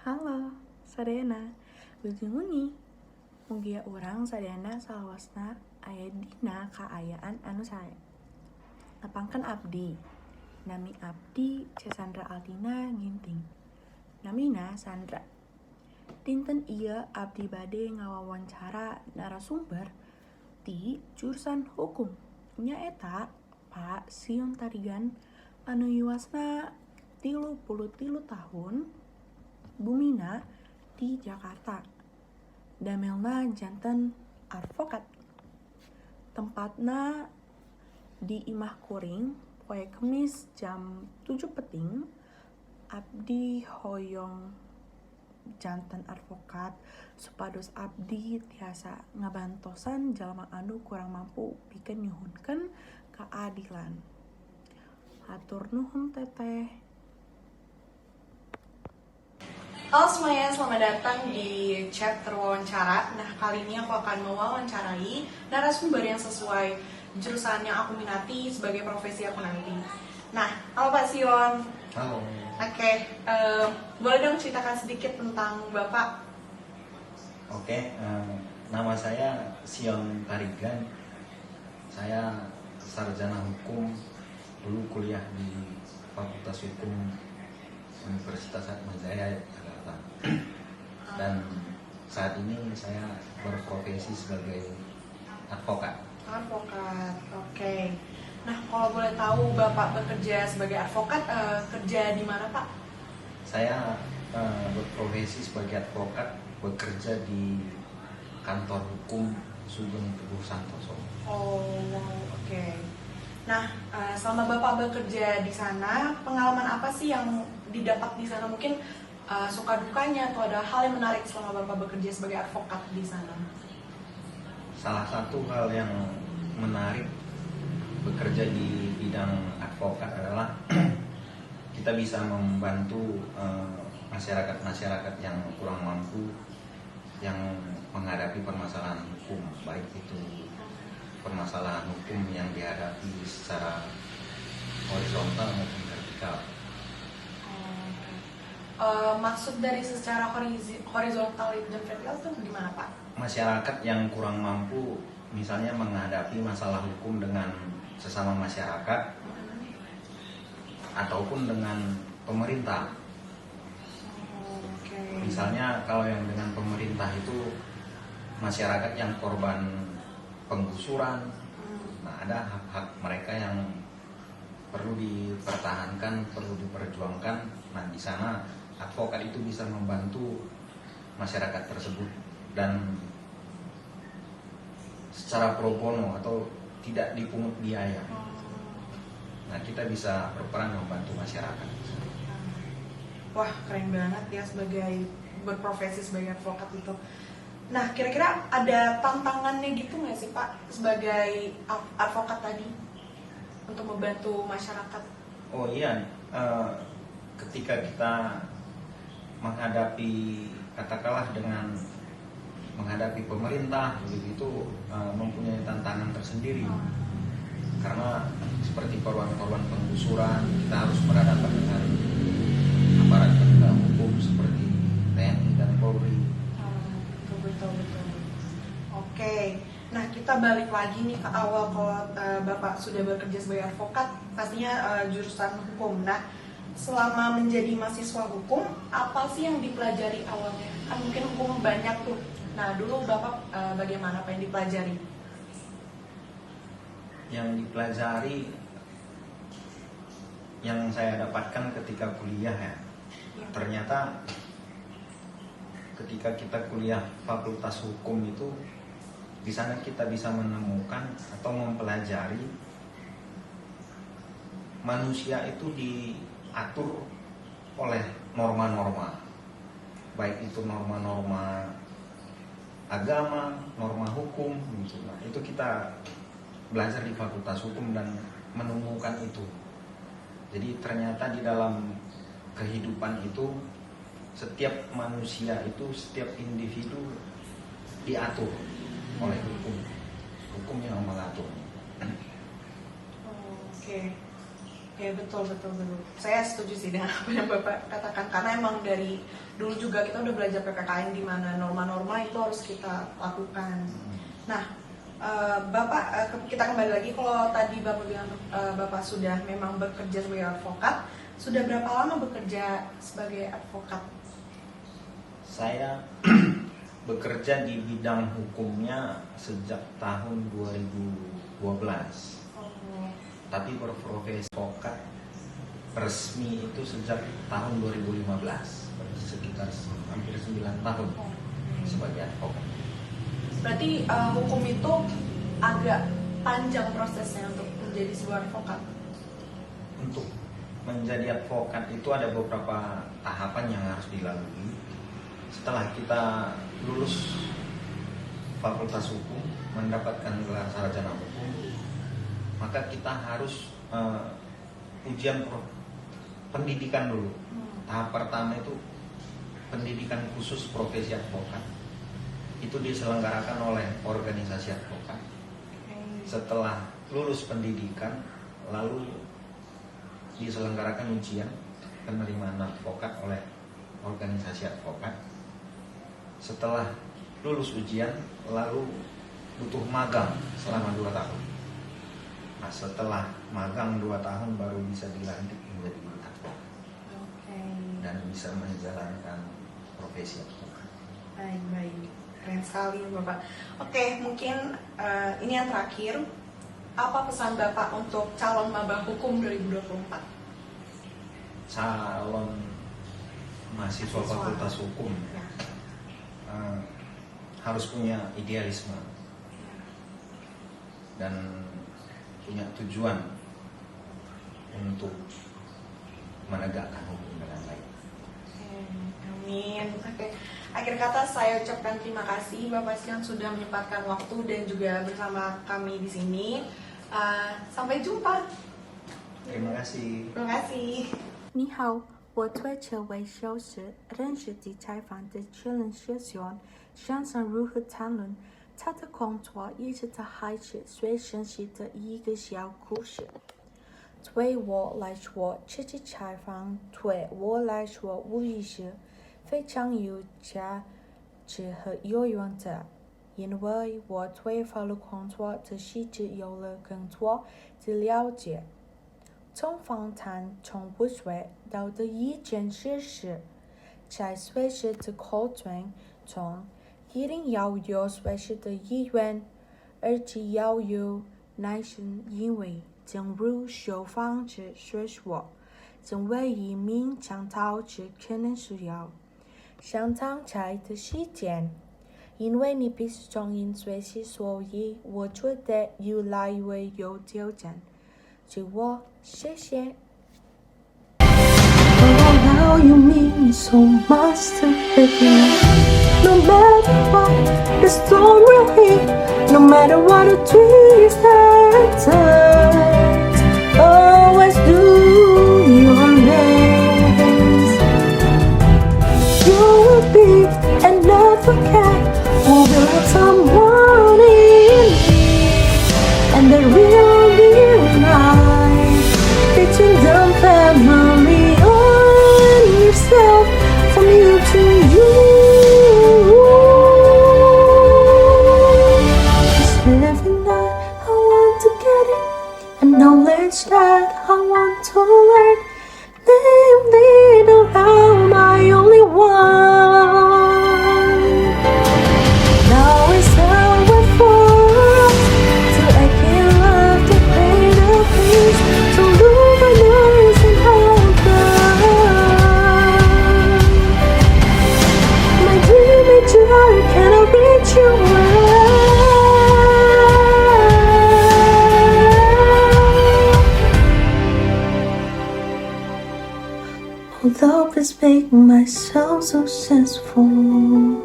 Halo, sadayana, Bujungunyi. Mugia urang sadayana salawasna aya dina kaayaan anu sae. Lapangkeun abdi. Nami abdi Cassandra Aldina Ginting. Namina Sandra. Dinten ieu abdi bade ngawawancara narasumber ti jurusan hukum. Nyaeta Pak Sion Tarigan anu yuasna 33 tahun, bumina di Jakarta. Damelna janten advokat. Tempatna di Imah Kuring, poe Kemis jam 7 peting. Abdi hoyong janten advokat supados abdi tiasa ngabantosan jalma anu kurang mampu pikeun nyuhunkeun kaadilan. Hatur nuhun teteh. Halo semuanya, selamat datang di chapter wawancara. Nah, kali ini aku akan mewawancarai narasumber yang sesuai jurusan yang aku minati sebagai profesi aku nanti. Nah, halo Pak Sion. Halo. Oke, boleh dong ceritakan sedikit tentang Bapak? Oke, nama saya Sion Tarigan. Saya sarjana hukum, dulu kuliah di Fakultas Hukum Universitas Atmajaya Jakarta. Dan saat ini saya berprofesi sebagai advokat. Advokat, oke. Nah, kalau boleh tahu Bapak bekerja sebagai advokat, kerja di mana Pak? Saya berprofesi sebagai advokat, bekerja di kantor hukum Sugeng Teguh Santoso. Oh, oke. Nah, selama Bapak bekerja di sana, pengalaman apa sih yang didapat di sana? Mungkin suka dukanya atau ada hal yang menarik selama Bapak bekerja sebagai advokat di sana? Salah satu hal yang menarik bekerja di bidang advokat adalah kita bisa membantu masyarakat-masyarakat yang kurang mampu yang menghadapi permasalahan hukum, baik itu permasalahan hukum yang dihadapi secara horizontal maupun vertikal. Maksud dari secara horizontal dan vertikal itu gimana Pak? Masyarakat yang kurang mampu misalnya menghadapi masalah hukum dengan sesama masyarakat ataupun dengan pemerintah. Misalnya kalau yang dengan pemerintah itu masyarakat yang korban penggusuran, nah ada hak-hak mereka yang perlu dipertahankan, perlu diperjuangkan. Nah di sana advokat itu bisa membantu masyarakat tersebut dan secara pro bono atau tidak dipungut biaya. Nah kita bisa berperan membantu masyarakat. Wah, keren banget ya sebagai berprofesi sebagai advokat itu. Nah, kira-kira ada tantangannya gitu nggak sih Pak sebagai advokat tadi untuk membantu masyarakat? Oh iya, ketika kita menghadapi katakanlah dengan menghadapi pemerintah begitu mempunyai tantangan tersendiri karena seperti korban-korban penggusuran kita harus berhadapan dengan aparat penegak hukum seperti TNI dan Polri. Betul. Oke, nah kita balik lagi nih ke awal. Kalau Bapak sudah bekerja sebagai advokat pastinya jurusan hukum. Nah, selama menjadi mahasiswa hukum apa sih yang dipelajari awalnya? Kan mungkin hukum banyak tuh. Nah, dulu Bapak bagaimana, apa yang dipelajari? Yang dipelajari yang saya dapatkan ketika kuliah ya. Ternyata ketika kita kuliah Fakultas Hukum itu di sana kita bisa menemukan atau mempelajari manusia itu diatur oleh norma-norma, baik itu norma-norma agama, norma hukum gitu. Nah, itu kita belajar di Fakultas Hukum dan menemukan itu. Jadi ternyata di dalam kehidupan itu setiap manusia itu, setiap individu diatur oleh hukum yang mengatur. Oke. Oke, betul. Saya setuju sih dengan apa yang Bapak katakan, karena emang dari dulu juga kita udah belajar PPKN di mana norma-norma itu harus kita lakukan. Nah, Bapak, kita kembali lagi, kalau tadi Bapak bilang Bapak sudah memang bekerja sebagai advokat, sudah berapa lama bekerja sebagai advokat? Saya bekerja di bidang hukumnya sejak tahun 2012. Tapi berprofesi advokat resmi itu sejak tahun 2015, sekitar hampir 9 tahun sebagai advokat. Berarti hukum itu agak panjang prosesnya untuk menjadi sebuah advokat. Untuk menjadi advokat itu ada beberapa tahapan yang harus dilalui. Setelah kita lulus fakultas hukum, mendapatkan gelar sarjana hukum, maka kita harus ujian pendidikan dulu. Tahap pertama itu pendidikan khusus profesi advokat. Itu diselenggarakan oleh organisasi advokat. Setelah lulus pendidikan, lalu diselenggarakan ujian penerimaan advokat oleh organisasi advokat. Setelah lulus ujian, lalu butuh magang selama 2 tahun. Nah, setelah magang 2 tahun baru bisa dilantik menjadi advokat. Dan bisa menjalankan profesi advokat. Baik. Keren sekali Bapak. Oke, mungkin ini yang terakhir. Apa pesan Bapak untuk calon maba hukum 2024? Calon mahasiswa fakultas hukum harus punya idealisme dan punya tujuan untuk menegakkan hukum dengan baik. Amin. Oke. Akhir kata saya ucapkan terima kasih Bapak Sian sudah menyempatkan waktu dan juga bersama kami di sini. Sampai jumpa. Terima kasih. Terima kasih. 你好，我推车为修饰，认识及采访的确认学员，想想如何谈论他的工作，一直在孩子最熟悉的一个小故事。对我来说，这次采访对我来说无疑是非常有价值和有用的，因为我对法律工作的细节有了更多的了解。从访谈中捕捉到的一件事是，在随时的沟通中，一定要有随时的意愿，而且要有耐心，因为正如受访者所说，成为一名讲道者可能需要相当长的时间，因为你必须重新学习，所以我觉得越来越有挑战。就我，谢谢。Oh, how you mean so much to me. No matter what the storm will hit, no matter what the twists and turns, always do your best. You will be an advocate who will let someone in, and the real line between the family and yourself, from you to you. Just every night I want to get it, and knowledge that I want to learn. Little am I only one. Now it's over for us to act in love, to pay the peace, to luminous and heaven. My dream is joy, cannot reach you well. Although it's making myself so successful.